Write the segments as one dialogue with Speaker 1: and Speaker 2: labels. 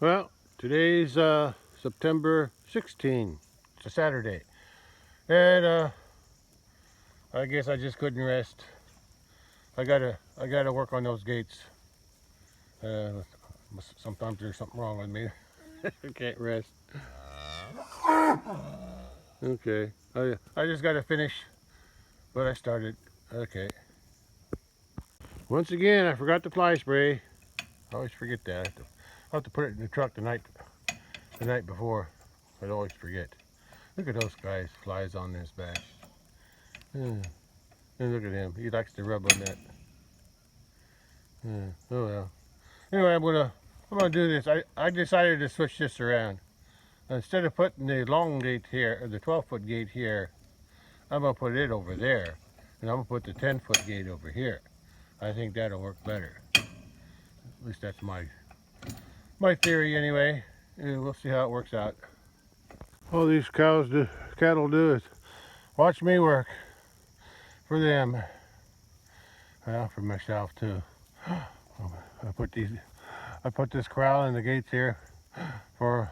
Speaker 1: Well, today's September 16th. It's a Saturday. And I guess I just couldn't rest. I gotta work on those gates. Sometimes there's something wrong with me. I can't rest. Okay. I just gotta finish what I started. Okay. Once again, I forgot the fly spray. I always forget that. I have to put it in the truck the night before. I'd always forget. Look at those guys, flies on this back. Yeah. And look at him. He likes to rub on that. Yeah. Oh well. Anyway, I'm gonna do this. I decided to switch this around. Instead of putting the long gate here, or the 12-foot gate here, I'm gonna put it over there, and I'm gonna put the 10-foot gate over here. I think that'll work better. At least that's my theory anyway. And we'll see how it works out. All these cattle do is watch me work for them. Well, for myself too. I put this corral and the gates here for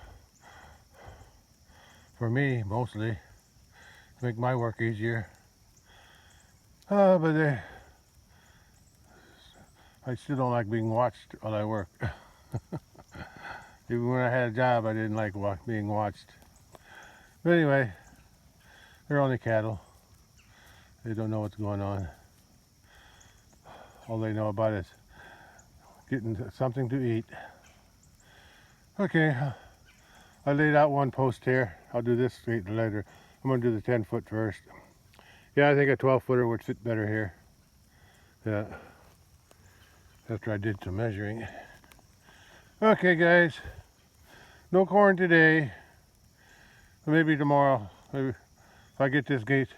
Speaker 1: me mostly, to make my work easier. But I still don't like being watched while I work. Even when I had a job, I didn't like being watched. But anyway, they're only cattle. They don't know what's going on. All they know about is getting something to eat. Okay, I laid out one post here. I'll do this straight later. I'm going to do the 10-foot first. Yeah, I think a 12-footer would fit better here. Yeah, after I did some measuring. Okay, guys, no corn today. Maybe tomorrow. Maybe if I get this gate,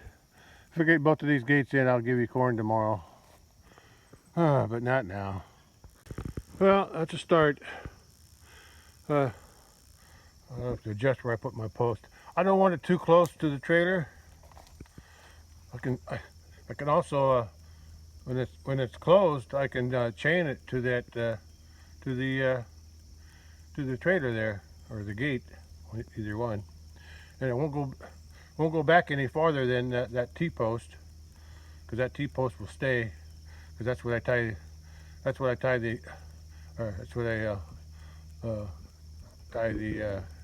Speaker 1: if I get both of these gates in, I'll give you corn tomorrow. But not now. Well, that's a start. I'll have to adjust where I put my post. I don't want it too close to the trailer. I can also when it's closed, I can chain it to that to the trailer there, or the gate, either one, and it won't go back any farther than that T-post, because that T-post will stay, because that's what I tie the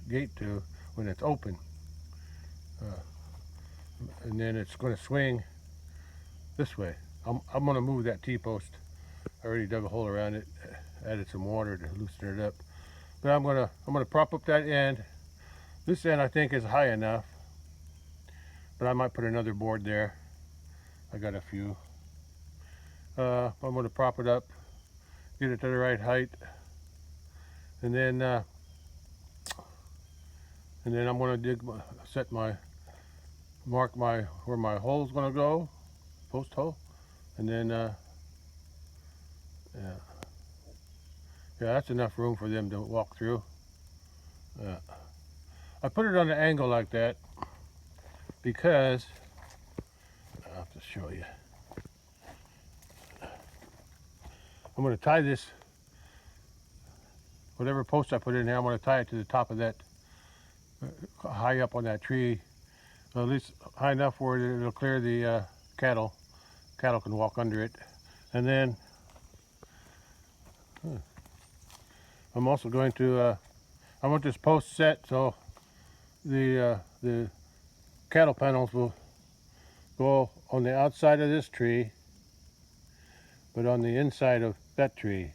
Speaker 1: gate to when it's open, and then it's going to swing this way. I'm going to move that T-post. I already dug a hole around it, added some water to loosen it up. But I'm gonna prop up that end. This end I think is high enough, but I might put another board there. I got a few. I'm gonna prop it up, get it to the right height, and then I'm gonna mark where my hole's gonna go, post hole, and then yeah, that's enough room for them to walk through. I put it on an angle like that because I'll have to show you. I'm going to tie this, whatever post I put in there, I'm going to tie it to the top of that, high up on that tree, at least high enough where it'll clear the cattle. Cattle can walk under it. And then I'm also going to, I want this post set so the cattle panels will go on the outside of this tree, but on the inside of that tree.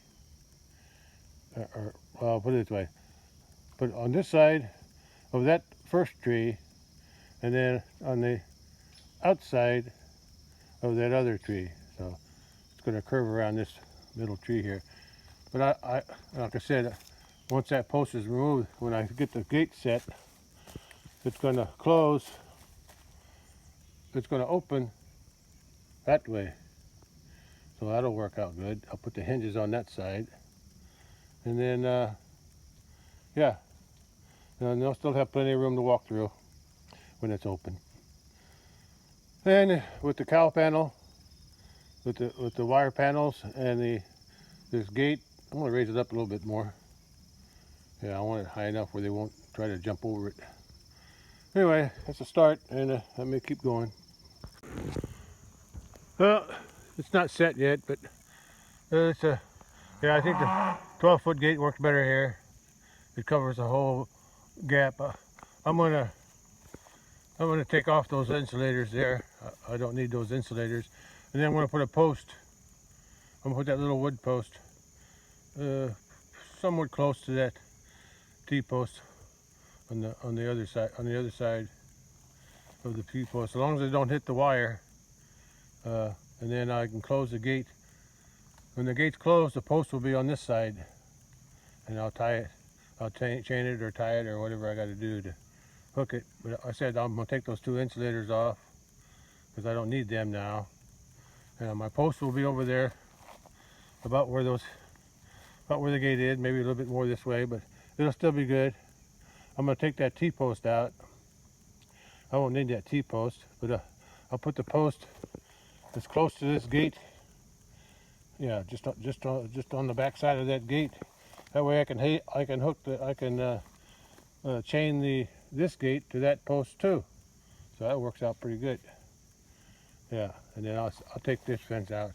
Speaker 1: Or I'll put it this way. Put on this side of that first tree, and then on the outside of that other tree. So it's going to curve around this middle tree here. But I like I said, once that post is removed, when I get the gate set, it's going to close. It's going to open that way. So that'll work out good. I'll put the hinges on that side. And then, yeah, and they'll still have plenty of room to walk through when it's open. Then with the cow panel, with the wire panels and this gate, I'm going to raise it up a little bit more. Yeah, I want it high enough where they won't try to jump over it. Anyway, that's a start, and let me keep going. Well, it's not set yet, but it's a, yeah, I think the 12-foot gate works better here. It covers the whole gap. I'm gonna take off those insulators there. I don't need those insulators. And then I'm gonna put a post. I'm gonna put that little wood post somewhat close to that T-post on the other side of the T-post, as long as they don't hit the wire. And then I can close the gate. When the gate's closed, the post will be on this side, and I'll tie it. I'll chain it or tie it or whatever I got to do to hook it. But I said I'm gonna take those two insulators off because I don't need them now. And my post will be over there, about where the gate is, maybe a little bit more this way, but it'll still be good. I'm gonna take that T-post out. I won't need that T-post, but I'll put the post as close to this gate. Yeah, just on the back side of that gate. That way I can chain this gate to that post too. So that works out pretty good. Yeah, and then I'll take this fence out.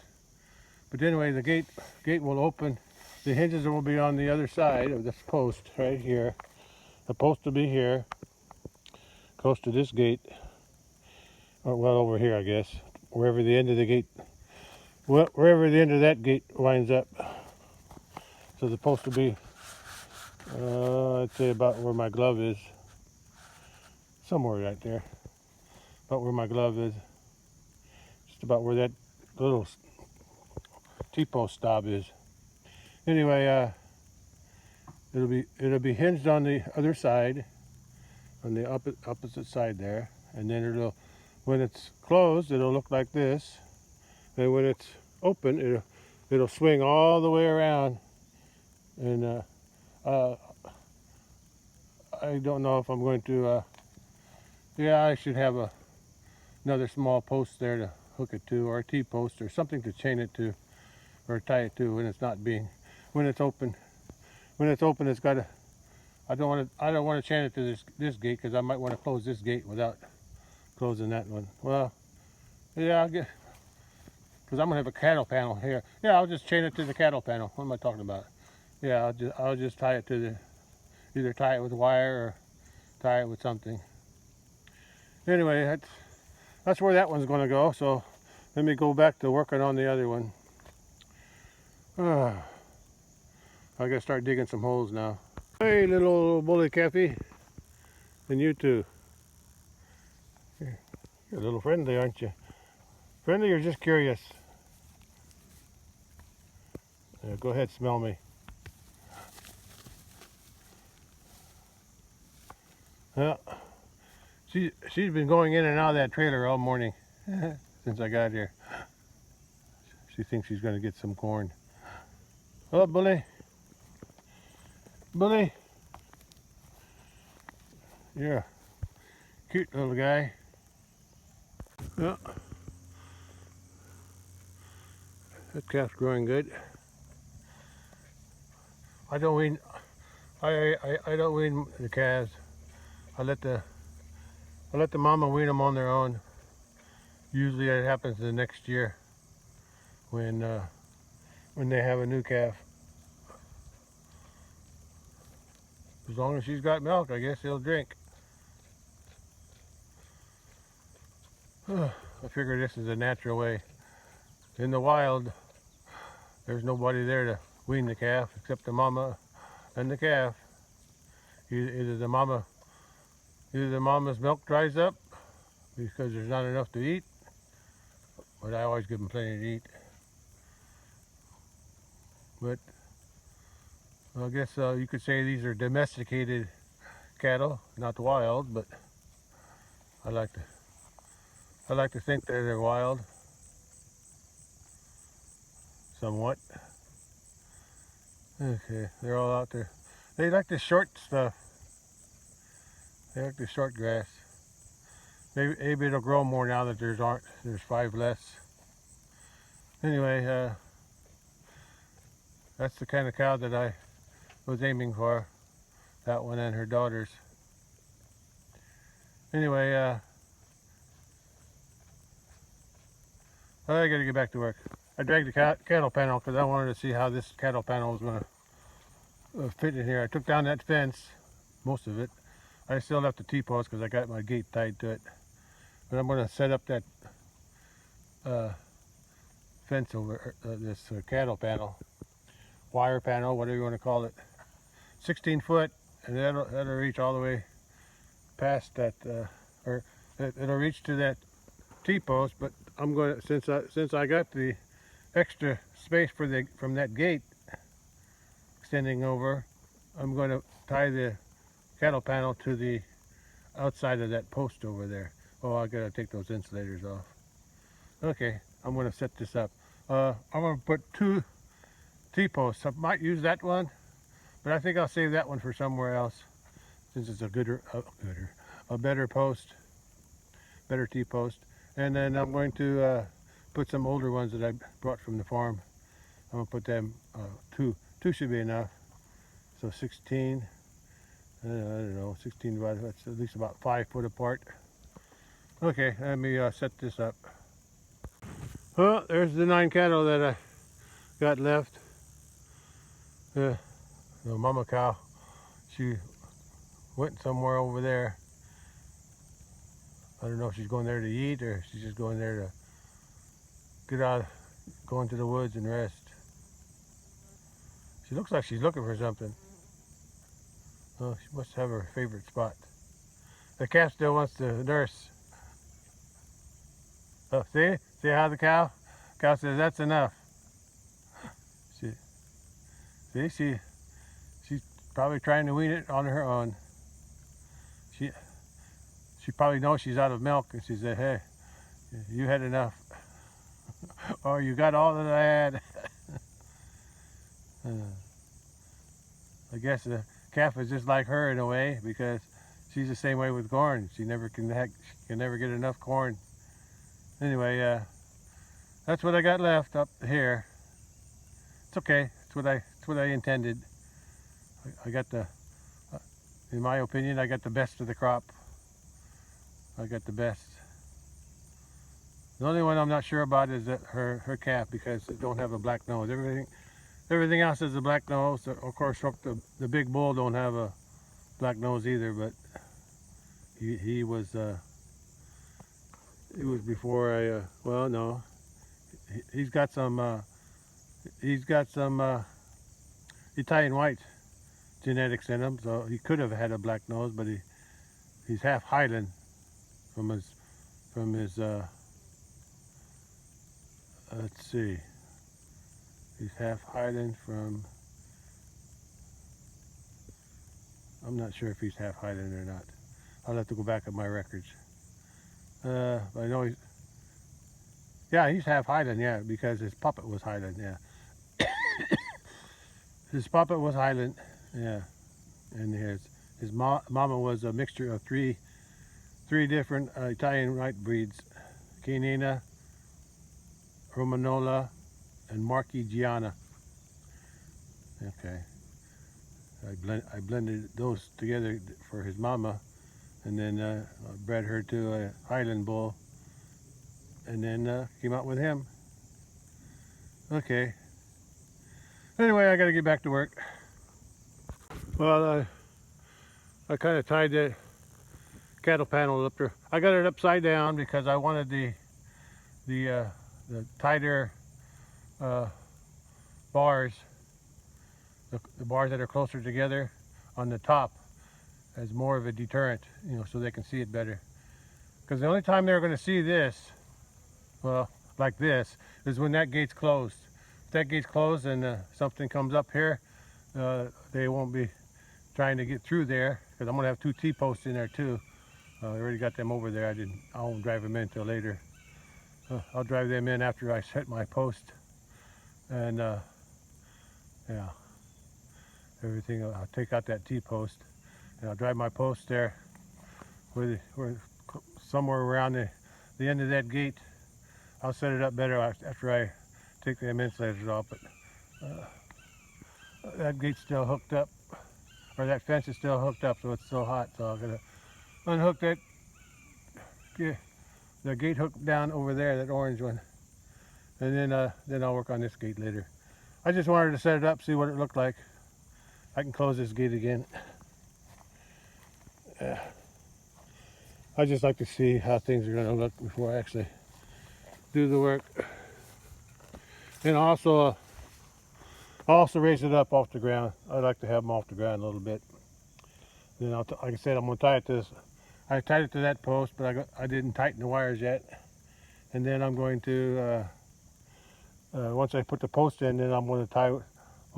Speaker 1: But anyway, the gate will open. The hinges will be on the other side of this post right here. The post will be here, close to this gate, or well over here, I guess, wherever the end of the gate, wherever the end of that gate lines up. So the post will be, I'd say about where my glove is, somewhere right there, about where my glove is, just about where that little T-post stop is. Anyway, it'll be hinged on the other side, on the opposite side there, and then when it's closed, it'll look like this, and when it's open, it'll swing all the way around. And I don't know if I'm going to. Yeah, I should have another small post there to hook it to, or a T-post, or something to chain it to, or tie it to when it's open. When it's open, it's got to. I don't want to chain it to this gate because I might want to close this gate without closing that one. Well, yeah, because I'm gonna have a cattle panel here. Yeah, I'll just chain it to the cattle panel. What am I talking about? Yeah, I'll just tie it to either tie it with wire or tie it with something. Anyway, that's where that one's going to go. So let me go back to working on the other one. I gotta start digging some holes now. Hey, little bully Cappy, and you too. You're a little friendly, aren't you? Friendly or just curious? Go ahead, smell me. Well, she's been going in and out of that trailer all morning since I got here. She thinks she's going to get some corn. Oh, bully. Bully. You're a cute little guy. Yeah. That calf's growing good. I don't wean the calves. I let the mama wean them on their own. Usually that happens the next year when they have a new calf. As long as she's got milk, I guess he'll drink. I figure this is a natural way. In the wild, there's nobody there to wean the calf except the mama and the calf. Either the mama's milk dries up because there's not enough to eat, but I always give them plenty to eat. But I guess you could say these are domesticated cattle, not wild, but I like to think that they're wild, somewhat. Okay, they're all out there. They like the short stuff. They like the short grass. Maybe it'll grow more now that there's 5 less. Anyway, that's the kind of cow that I was aiming for. that one and her daughters. Anyway, I gotta get back to work. I dragged the cattle panel because I wanted to see how this cattle panel was gonna fit in here. I took down that fence, most of it. I still left the T-post because I got my gate tied to it. But I'm gonna set up that fence over this cattle panel, wire panel, whatever you want to call it. 16 foot, and that'll reach all the way past that, or it'll reach to that T-post. But I'm going to, since I got the extra space from that gate extending over, I'm going to tie the cattle panel to the outside of that post over there. Oh, I gotta take those insulators off. Okay, I'm gonna set this up. I'm gonna put 2 T-posts. I might use that one, but I think I'll save that one for somewhere else, since it's a better post, better T-post. And then I'm going to put some older ones that I brought from the farm. I'm gonna put them, 2 should be enough. So 16, I don't know, 16 divided, that's at least about 5 foot apart. Okay, let me set this up. Well, there's the 9 cattle that I got left. The mama cow, she went somewhere over there. I don't know if she's going there to eat or she's just going there to get out, go into the woods and rest. She looks like she's looking for something. Oh, she must have her favorite spot. The calf still wants to nurse. Oh, see how the cow says that's enough. She's probably trying to wean it on her own. She probably knows she's out of milk, and she said, "Hey, you had enough, or you got all that I had." I guess the calf is just like her in a way, because she's the same way with corn. She can never get enough corn. Anyway, that's what I got left up here. It's okay. It's what I intended. I got in my opinion, I got the best of the crop. I got the best. The only one I'm not sure about is her calf, because it don't have a black nose. Everything else has a black nose. Of course, the big bull don't have a black nose either, but he was before I well, no, he's got some Italian white genetics in him, so he could have had a black nose, but he's half Highland from his let's see, he's half Highland from, I'm not sure if he's half Highland or not. I'll have to go back at my records. But I know he's half Highland, yeah, because his puppet was Highland, yeah. His puppet was Highland, yeah, and his mama was a mixture of three different Italian white breeds: Canina, Romanola, and Marchigiana. Okay, I blended those together for his mama, and then bred her to a Highland bull, and then came out with him. Okay. Anyway, I gotta get back to work. Well, I kind of tied the cattle panel up there. I got it upside down because I wanted the tighter bars, the bars that are closer together on the top, as more of a deterrent, you know, so they can see it better. Because the only time they're going to see this, well, like this, is when that gate's closed. If that gate's closed and something comes up here, they won't be trying to get through there, because I'm going to have 2 T-posts in there too. I already got them over there. I won't drive them in till later. I'll drive them in after I set my post, and yeah, everything. I'll take out that T-post, and I'll drive my post there, where somewhere around the end of that gate. I'll set it up better after I take them insulators off, but that gate's still hooked up, or that fence is still hooked up, so it's still hot. So I'm gonna unhook that, get the gate hook down over there, that orange one, and then I'll work on this gate later. I just wanted to set it up, see what it looked like. I can close this gate again. I just like to see how things are going to look before I actually do the work. And I'll also raise it up off the ground. I like to have them off the ground a little bit. Then like I said, I'm going to tie it to this. I tied it to that post, but I didn't tighten the wires yet. And then I'm going to, once I put the post in, then I'm going to tie the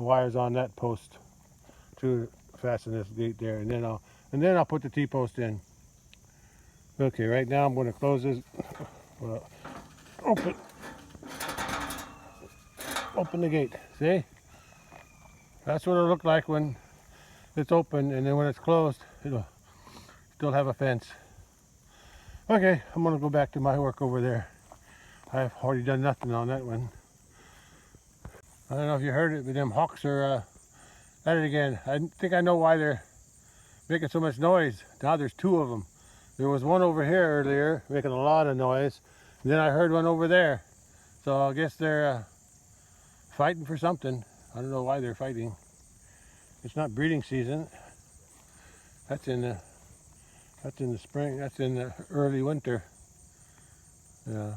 Speaker 1: wires on that post to fasten this gate there. And then I'll put the T-post in. Okay, right now I'm going to close this. Open the gate. See? That's what it'll look like when it's open, and then when it's closed, it'll still have a fence. Okay, I'm going to go back to my work over there. I've already done nothing on that one. I don't know if you heard it, but them hawks are at it again. I think I know why they're making so much noise. Now there's two of them. There was one over here earlier making a lot of noise. And then I heard one over there. So I guess they're fighting for something. I don't know why they're fighting. It's not breeding season. That's in the spring. That's in the early winter. Yeah.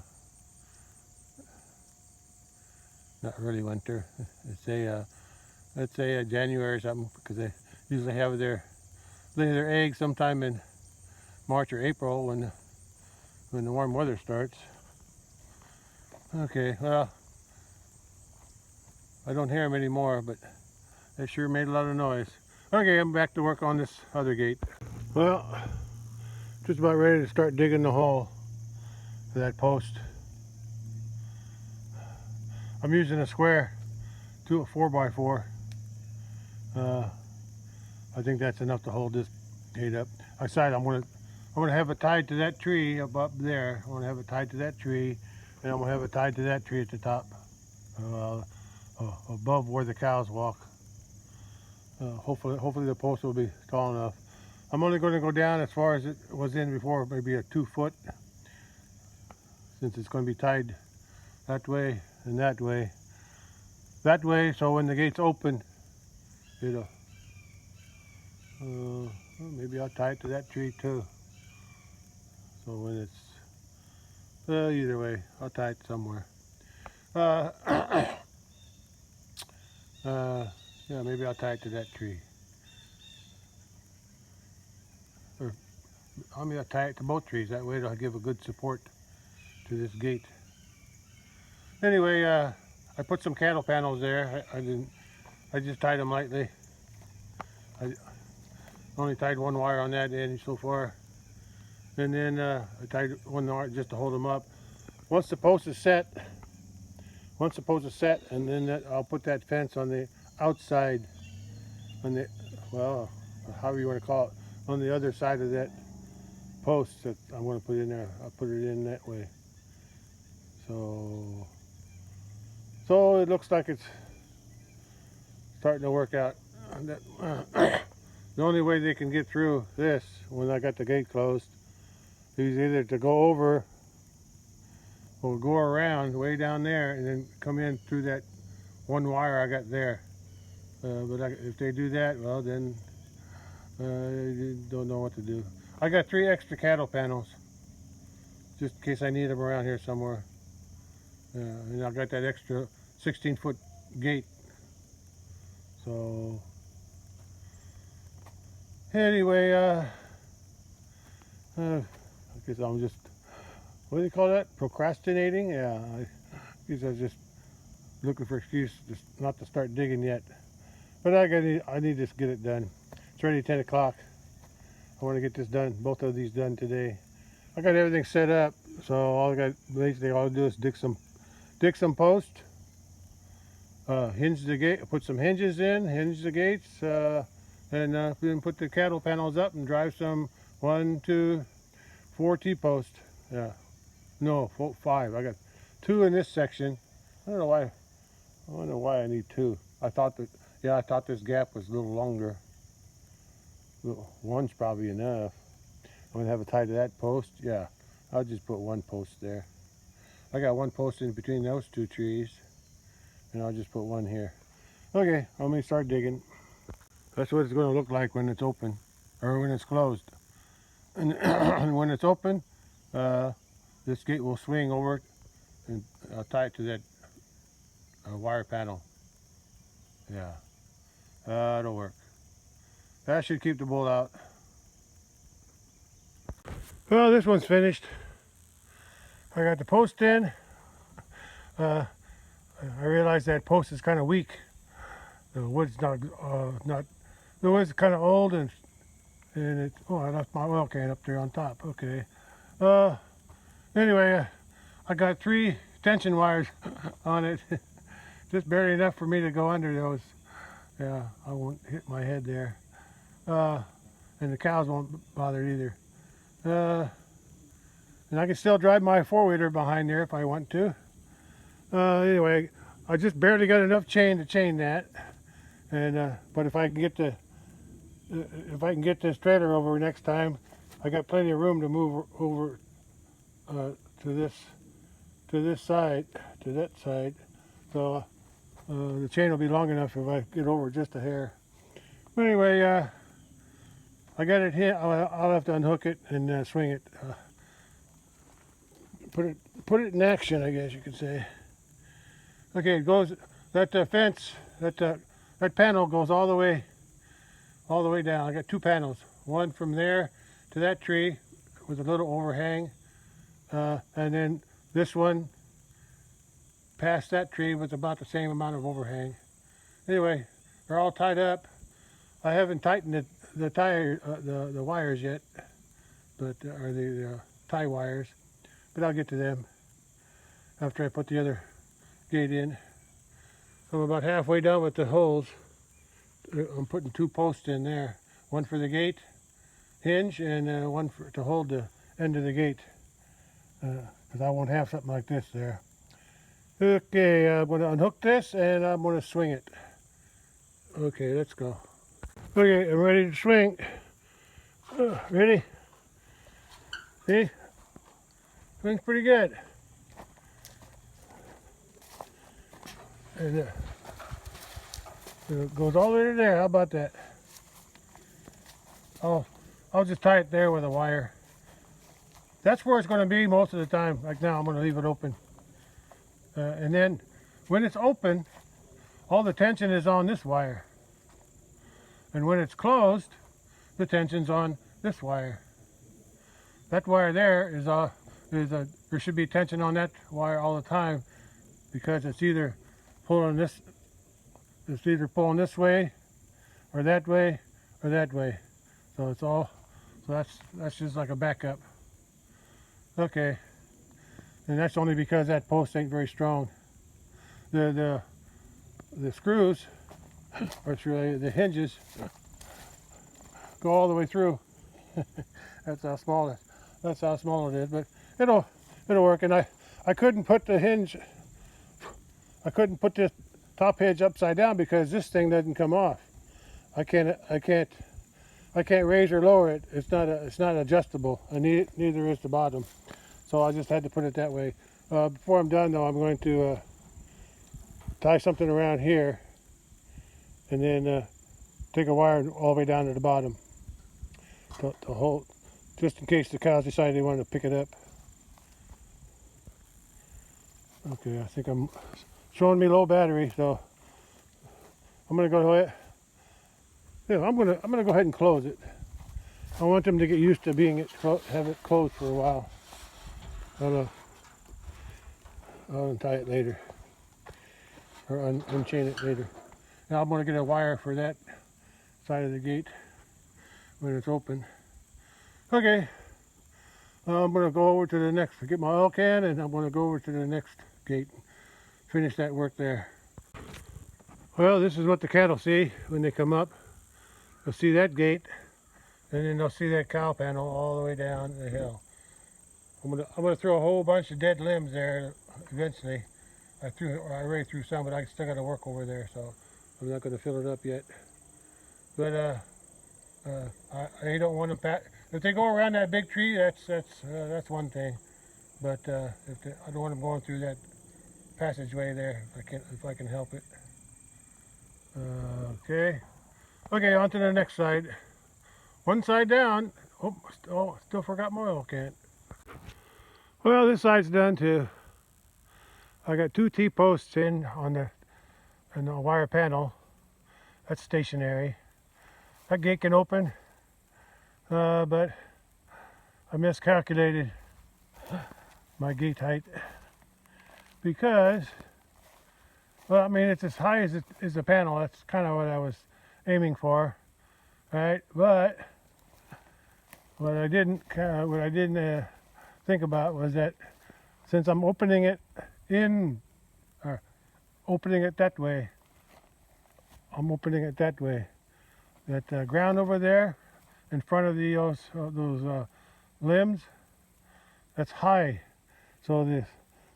Speaker 1: Not early winter. Let's say January or something, because they usually have lay their eggs sometime in March or April when the warm weather starts. Okay, well, I don't hear them anymore, but they sure made a lot of noise. Okay, I'm back to work on this other gate. Well, just about ready to start digging the hole for that post. I'm using a square 4x4. I think that's enough to hold this gate up. I decided I'm gonna have it tied to that tree up there. I'm gonna have it tied to that tree, and I'm gonna have it tied to that tree at the top, above where the cows walk. Hopefully the post will be tall enough. I'm only going to go down as far as it was in before, maybe a 2 foot, since it's going to be tied that way and that way. That way, so when the gate's open, it'll, well, maybe I'll tie it to that tree too. So when it's, either way, I'll tie it somewhere. Yeah, maybe I'll tie it to that tree. Or I'll tie it to both trees. That way it'll give a good support to this gate. Anyway, I put some cattle panels there. I just tied them lightly. I only tied one wire on that end so far. And then I tied one wire just to hold them up. Once the post is set, and then I'll put that fence on the outside, on the, well, however you want to call it, on the other side of that post that I'm going to put in there. I'll put it in that way. So it looks like it's starting to work out. The only way they can get through this when I got the gate closed is either to go over or go around way down there and then come in through that one wire I got there. But if they do that, well then I don't know what to do. I got 3 extra cattle panels just in case I need them around here somewhere. And I got that extra 16-foot gate. So anyway, I guess I'm just, what do you call that? Procrastinating? Yeah, I guess I was just looking for an excuse just not to start digging yet. But I need to get it done. It's already 10 o'clock. I want to get this done, both of these done today. I got everything set up, so basically all I do is dig some posts, hinge the gate, put some hinges in, hinge the gates, and then put the cattle panels up and drive some 1, 2, 4 T-posts. Yeah, no, 5. I got 2 in this section. I don't know why. I don't know why I need 2. I thought this gap was a little longer. one's probably enough. I'm gonna have it tied to that post. Yeah, I'll just put one post there. I got one post in between those two trees, and I'll just put one here. Okay, I'm gonna start digging. That's what it's gonna look like when it's open, or when it's closed. And when it's open, this gate will swing over, and I'll tie it to that wire panel. Yeah, that'll work. That should keep the bull out. Well, this one's finished. I got the post in. I realized that post is kind of weak. The wood's not the wood's kind of old, and it. Oh, I left my oil can up there on top. Okay. Anyway, I got 3 tension wires on it, just barely enough for me to go under those. Yeah, I won't hit my head there. And the cows won't bother either. And I can still drive my 4-wheeler behind there if I want to. Anyway, I just barely got enough chain to chain that. And but if I can get this trailer over next time, I got plenty of room to move over to that side. So the chain will be long enough if I get over just a hair. But anyway, I got it here. I'll have to unhook it and swing it. Put it in action, I guess you could say. Okay, it goes. That fence, that panel goes all the way down. I got 2 panels. One from there to that tree with a little overhang, and then this one past that tree with about the same amount of overhang. Anyway, they're all tied up. I haven't tightened the wires yet, but or the tie wires, but I'll get to them after I put the other gate in. I'm about halfway done with the holes. I'm putting 2 posts in there, one for the gate hinge and one to hold the end of the gate, because I won't have something like this there. Okay, I'm going to unhook this and I'm going to swing it. Okay, let's go. Okay, I'm ready to swing. Ready? See? Swings pretty good. And it goes all the way to there. How about that? I'll just tie it there with a wire. That's where it's going to be most of the time. Like now, I'm going to leave it open. And then when it's open, all the tension is on this wire. And when it's closed, the tension's on this wire. That wire there there should be tension on that wire all the time, because it's either pulling this way or that way or that way. So that's just like a backup. Okay. And that's only because that post ain't very strong. The screws, or it's really the hinges, go all the way through. That's how small it is, but it'll work. And I couldn't put the hinge, I couldn't put this top hinge upside down because this thing doesn't come off. I can't raise or lower it. It's not adjustable, and neither is the bottom. So I just had to put it that way. Before I'm done though, I'm going to tie something around here, and then take a wire all the way down to the bottom to hold, just in case the cows decide they wanted to pick it up. Okay, I think I'm showing me low battery, so I'm gonna go ahead. Yeah, I'm gonna go ahead and close it. I want them to get used to have it closed for a while. I'll untie it later, or unchain it later. Now I'm going to get a wire for that side of the gate when it's open. Okay, I'm going to go over to the next, get my oil can, and I'm going to go over to the next gate, finish that work there. Well, this is what the cattle see when they come up. They'll see that gate, and then they'll see that cow panel all the way down the hill. I'm gonna throw a whole bunch of dead limbs there eventually. I already threw some, but I still got to work over there, so I'm not going to fill it up yet. But I don't want them if they go around that big tree, that's one thing. But I don't want them going through that passageway there if I can help it. Okay. Okay, on to the next side. One side down. Oh, still forgot my oil can. Well, this side's done too. I got 2 T-posts in on the wire panel. That's stationary. That gate can open, but I miscalculated my gate height because, well, I mean, it's as high as the panel. That's kind of what I was aiming for, right? But what I didn't think about was that since I'm opening it opening it that way, that ground over there in front of those limbs, that's high. So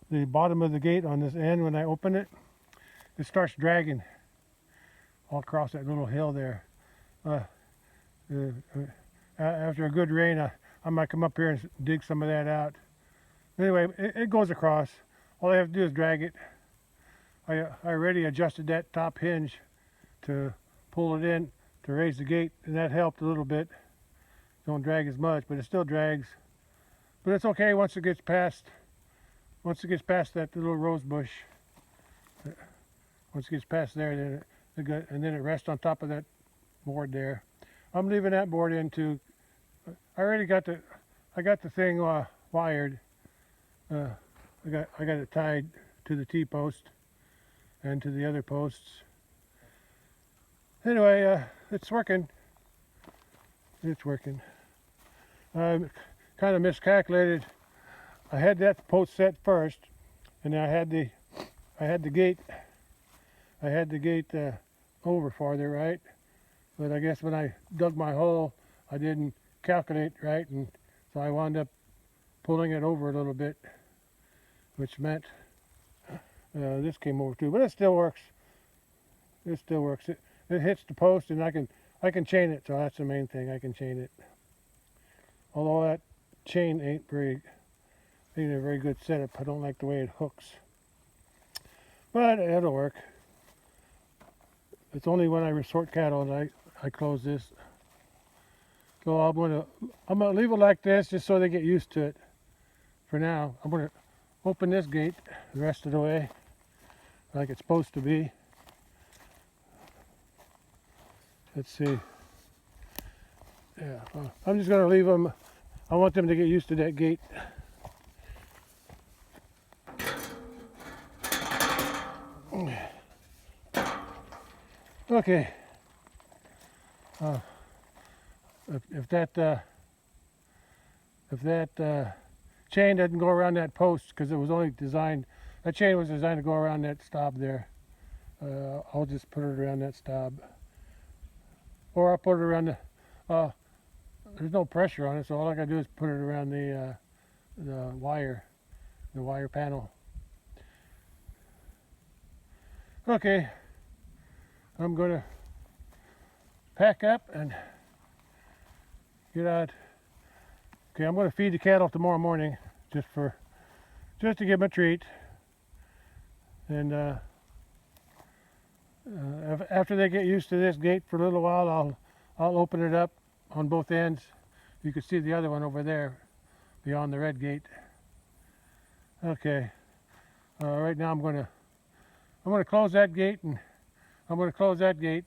Speaker 1: the bottom of the gate on this end, when I open it, it starts dragging all across that little hill there. After a good rain, I might come up here and dig some of that out. Anyway, it goes across. All I have to do is drag it. I already adjusted that top hinge to pull it in to raise the gate, and that helped a little bit. Don't drag as much, but it still drags. But it's okay once it gets past that little rose bush. Once it gets past there, and then it rests on top of that board there. I'm leaving that board in too. I got the thing wired. I got it tied to the T-post and to the other posts. Anyway, it's working. It's working. I kind of miscalculated. I had that post set first, and I had the gate. I had the gate over farther, right? But I guess when I dug my hole, I didn't calculate right, and so I wound up pulling it over a little bit, which meant this came over too. But it still works. It still works. It hits the post, and I can chain it. So that's the main thing. I can chain it. Although that chain ain't a very good setup. I don't like the way it hooks, but it'll work. It's only when I resort cattle that I close this. So I'm gonna leave it like this just so they get used to it. For now, I'm gonna open this gate the rest of the way, like it's supposed to be. Let's see. Yeah, I'm just gonna leave them. I want them to get used to that gate. Okay. If that chain doesn't go around that post, because it was only designed, that chain was designed to go around that stop there. I'll just put it around that stop, or I'll put it around the. There's no pressure on it, so all I gotta do is put it around the wire panel. Okay, I'm gonna pack up and get out. Okay, I'm gonna feed the cattle tomorrow morning, just to give them a treat. And after they get used to this gate for a little while, I'll open it up on both ends. You can see the other one over there, beyond the red gate. Okay. Right now I'm gonna close that gate, and I'm gonna close that gate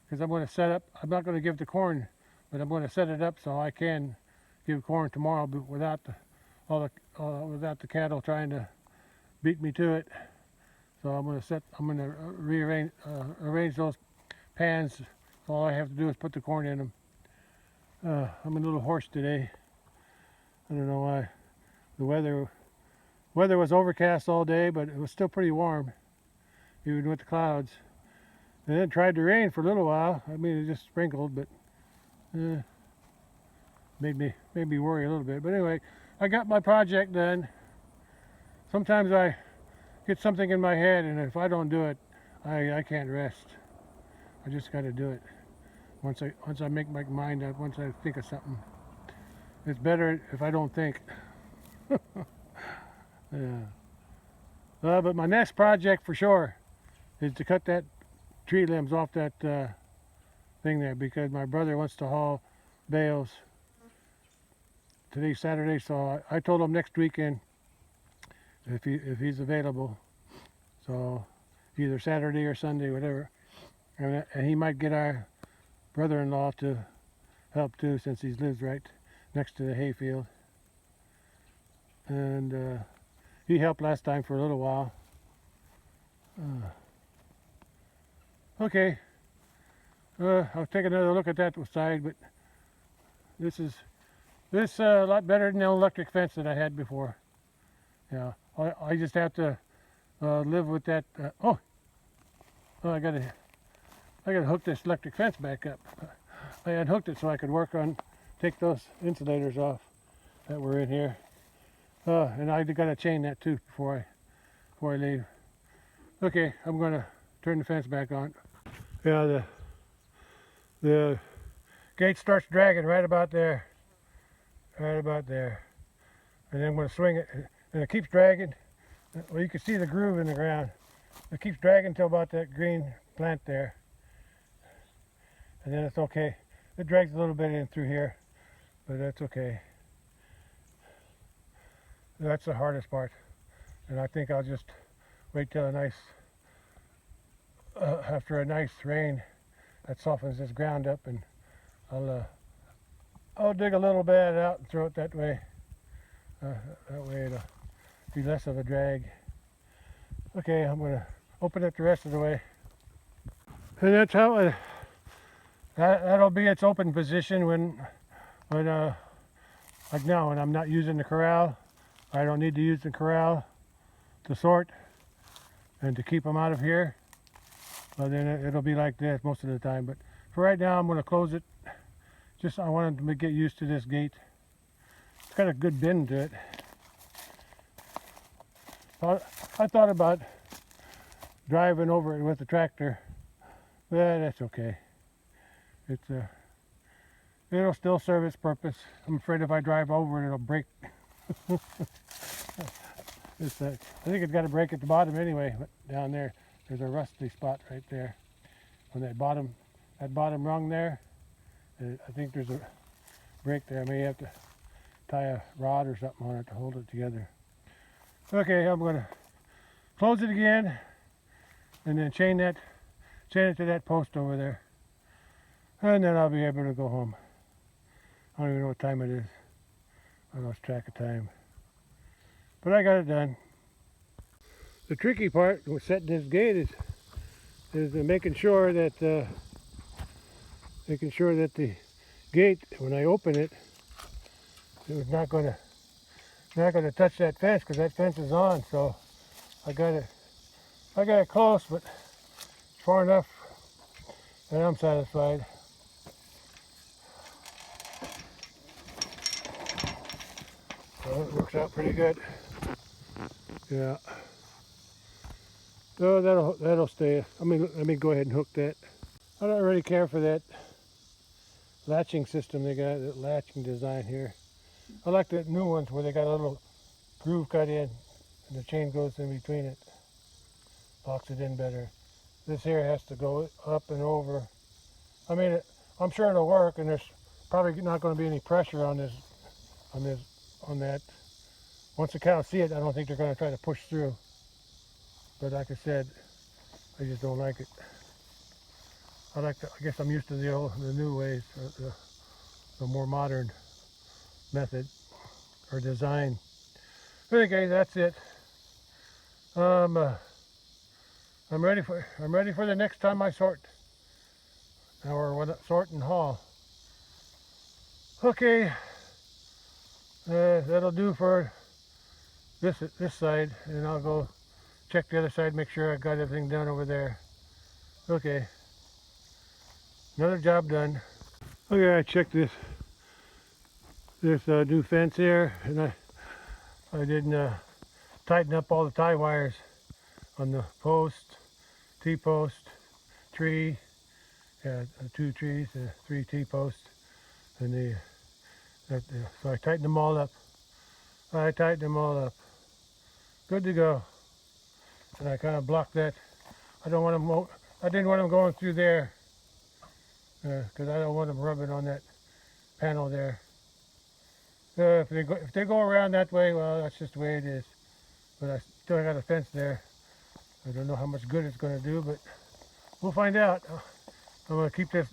Speaker 1: because I'm gonna set up. I'm not gonna give the corn, but I'm gonna set it up so I can give corn tomorrow, but without the cattle trying to beat me to it. So I'm gonna arrange those pans. All I have to do is put the corn in them. I'm a little hoarse today. I don't know why. The weather was overcast all day, but it was still pretty warm, even with the clouds. And it tried to rain for a little while. I mean, it just sprinkled, but made me worry a little bit. But anyway, I got my project done. Sometimes I get something in my head, and if I don't do it, I can't rest. I just got to do it. Once I make my mind up, once I think of something. It's better if I don't think. Yeah. But my next project for sure is to cut that tree limbs off that thing there, because my brother wants to haul bales. Today's Saturday, so I told him next weekend if he's available. So either Saturday or Sunday, whatever. And he might get our brother-in-law to help too, since he lives right next to the hayfield. And he helped last time for a little while. Okay, I'll take another look at that side, but this is a lot better than the electric fence that I had before. Yeah, I just have to live with that. Oh, I gotta hook this electric fence back up. I had hooked it so I could take those insulators off that were in here. And I gotta chain that too before I leave. Okay, I'm gonna turn the fence back on. Yeah, the gate starts dragging right about there, and then I'm gonna swing it, and it keeps dragging. Well, you can see the groove in the ground. It keeps dragging till about that green plant there, and then it's okay. It drags a little bit in through here, but that's okay. That's the hardest part, and I think I'll just wait till after a nice rain that softens this ground up, and I'll dig a little bit out and throw it that way. That way it'll be less of a drag. Okay, I'm gonna open it the rest of the way, and that's how that'll be its open position when like now when I'm not using the corral. I don't need to use the corral to sort and to keep them out of here. Then it'll be like this most of the time. But for right now, I'm going to close it. I wanted to get used to this gate. It's got a good bend to it. I thought about driving over it with the tractor, but that's okay. It'll still serve its purpose. I'm afraid if I drive over it, it'll break. I think it's got a break at the bottom anyway. But down there's a rusty spot right there on that bottom rung there. I think there's a break there. I may have to tie a rod or something on it to hold it together. Okay, I'm going to close it again, and then chain it to that post over there, and then I'll be able to go home. I don't even know what time it is. I lost track of time, but I got it done. The tricky part with setting this gate is making sure that the gate, when I open it, it's not going to touch that fence, because that fence is on. So I got it close, but far enough that I'm satisfied. So it works out pretty good. Yeah. So that'll stay. Let me go ahead and hook that. I don't really care for that latching system they got, that latching design here. I like the new ones where they got a little groove cut in and the chain goes in between it. Locks it in better. This here has to go up and over. I'm sure it'll work, and there's probably not going to be any pressure on that. Once the cows see it, I don't think they're going to try to push through. But like I said, I just don't like it. I guess I'm used to the new ways, the more modern method or design. Okay, that's it. I'm ready for the next time I sort, or sort and haul. Okay, that'll do for this side, and I'll go check the other side, make sure I got everything done over there. Okay, another job done. Okay, I checked this new fence here, and I didn't tighten up all the tie wires on the post, T-post, tree, Yeah, 2 trees, 3 T-posts, and so I tightened them all up. Good to go. And I kind of blocked that. I don't want them. I didn't want them going through there because I don't want them rubbing on that panel there. If they go around that way, well, that's just the way it is. But I still got a fence there. I don't know how much good it's going to do, but we'll find out. I'm going to keep this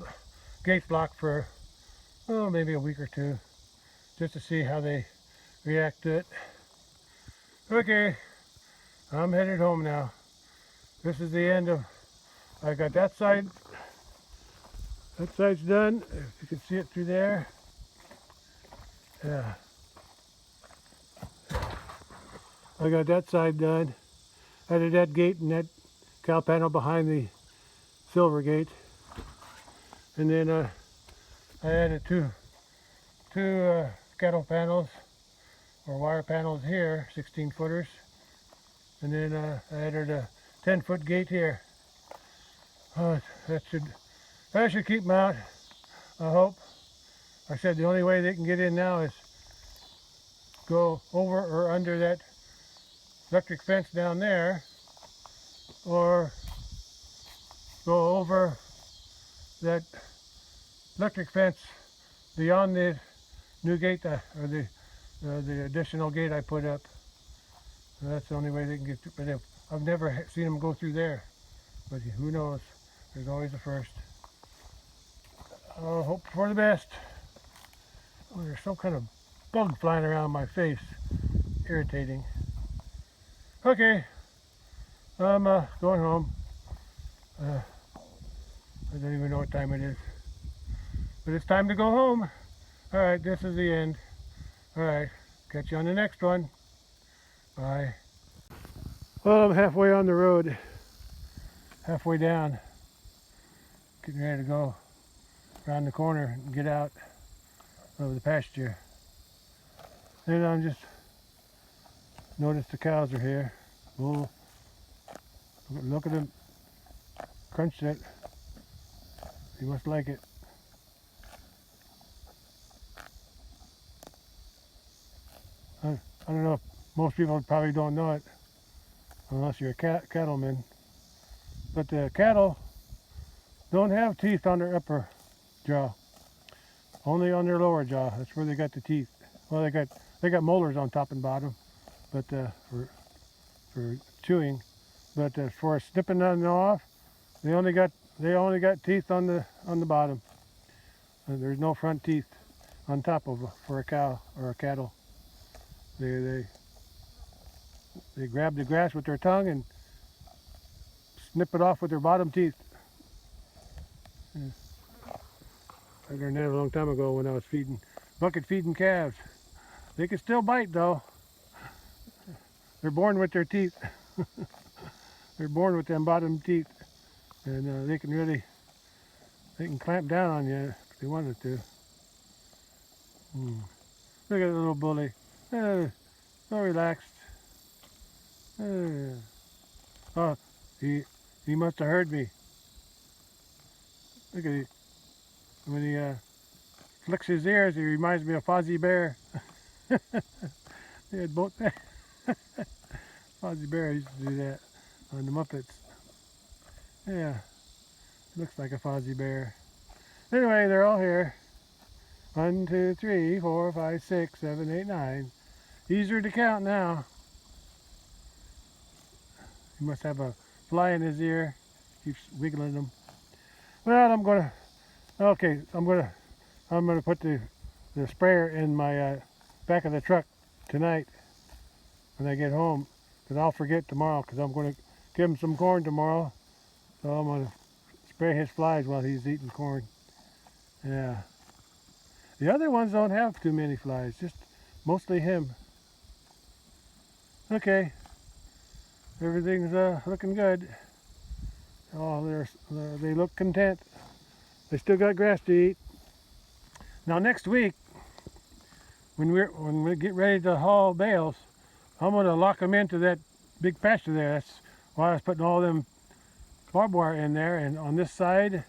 Speaker 1: gate blocked for maybe a week or two, just to see how they react to it. Okay, I'm headed home now. This is the end of. I got that side. That side's done. If you can see it through there. Yeah. I got that side done. Added that gate and that cow panel behind the silver gate. And then I added two cattle panels or wire panels here, 16 footers. And then I added a 10-foot gate here. That should keep them out, I hope. I said the only way they can get in now is go over or under that electric fence down there, or go over that electric fence beyond the new gate or the additional gate I put up. That's the only way they can get through. But I've never seen them go through there. But who knows? There's always a first. I'll hope for the best. Oh, there's some kind of bug flying around my face. Irritating. Okay, I'm going home. I don't even know what time it is. But it's time to go home. Alright, this is the end. Alright, catch you on the next one. Bye. Well, I'm halfway on the road. Halfway down. Getting ready to go around the corner and get out of the pasture. And I'm just noticed the cows are here. Oh, look at them crunch that. You must like it. I don't know if most people probably don't know it unless you're a cattleman. But the cattle don't have teeth on their upper jaw. Only on their lower jaw. That's where they got the teeth. Well, they got molars on top and bottom, but for chewing. But for snipping them off, they only got teeth on the bottom. There's no front teeth on top of for a cow or a cattle. They grab the grass with their tongue and snip it off with their bottom teeth. I learned that a long time ago when I was bucket feeding calves. They can still bite though. They're born with their teeth. They're born with them bottom teeth, and they can clamp down on you if they wanted to. Look at the little bully. So relaxed. Oh, he must have heard me. Look at it. When he flicks his ears, he reminds me of Fozzie Bear. They had both. Fozzie Bear used to do that on the Muppets. Yeah, looks like a Fozzie Bear. Anyway, they're all here. 1, 2, 3, 4, 5, 6, 7, 8, 9. Easier to count now. He must have a fly in his ear. Keeps wiggling them. Well, I'm gonna put the sprayer in my back of the truck tonight when I get home, because I'll forget tomorrow, because I'm going to give him some corn tomorrow. So I'm going to spray his flies while he's eating corn. Yeah. The other ones don't have too many flies, just mostly him. Okay. Everything's looking good. Oh, they look content. They still got grass to eat. Now next week, when we get ready to haul bales, I'm going to lock them into that big pasture there. That's why I was putting all them barbed wire in there. And on this side,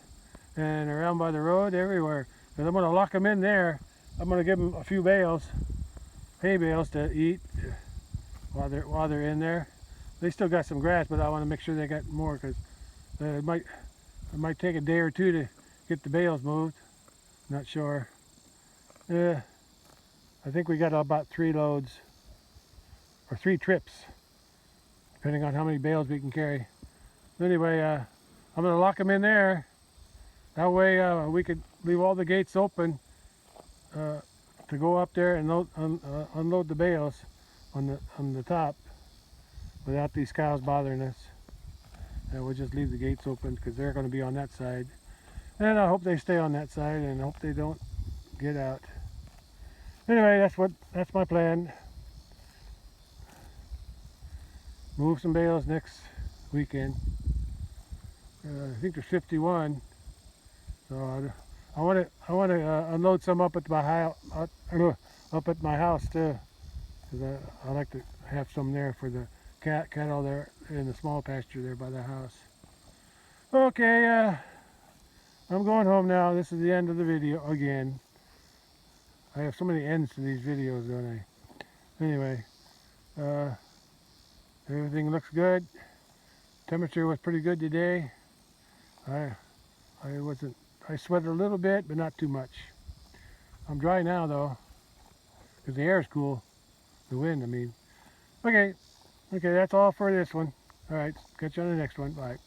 Speaker 1: and around by the road, everywhere. Because I'm going to lock them in there. I'm going to give them a few bales, hay bales to eat while they're in there. They still got some grass, but I want to make sure they got more because it might take a day or two to get the bales moved. Not sure. I think we got about 3 loads or 3 trips, depending on how many bales we can carry. Anyway, I'm going to lock them in there. That way we could leave all the gates open to go up there and unload the bales on the top without these cows bothering us. And we'll just leave the gates open because they're going to be on that side. And I hope they stay on that side and I hope they don't get out. Anyway, that's my plan. Move some bales next weekend. I think there's 51. So I want to unload some up at my house, too, because I like to have some there for the cattle there in the small pasture there by the house. Okay, I'm going home now. This is the end of the video again. I have so many ends to these videos, don't I? Anyway, everything looks good. Temperature was pretty good today. I sweated a little bit, but not too much. I'm dry now though, because the air is cool. The wind, I mean. Okay, that's all for this one. All right, catch you on the next one. Bye.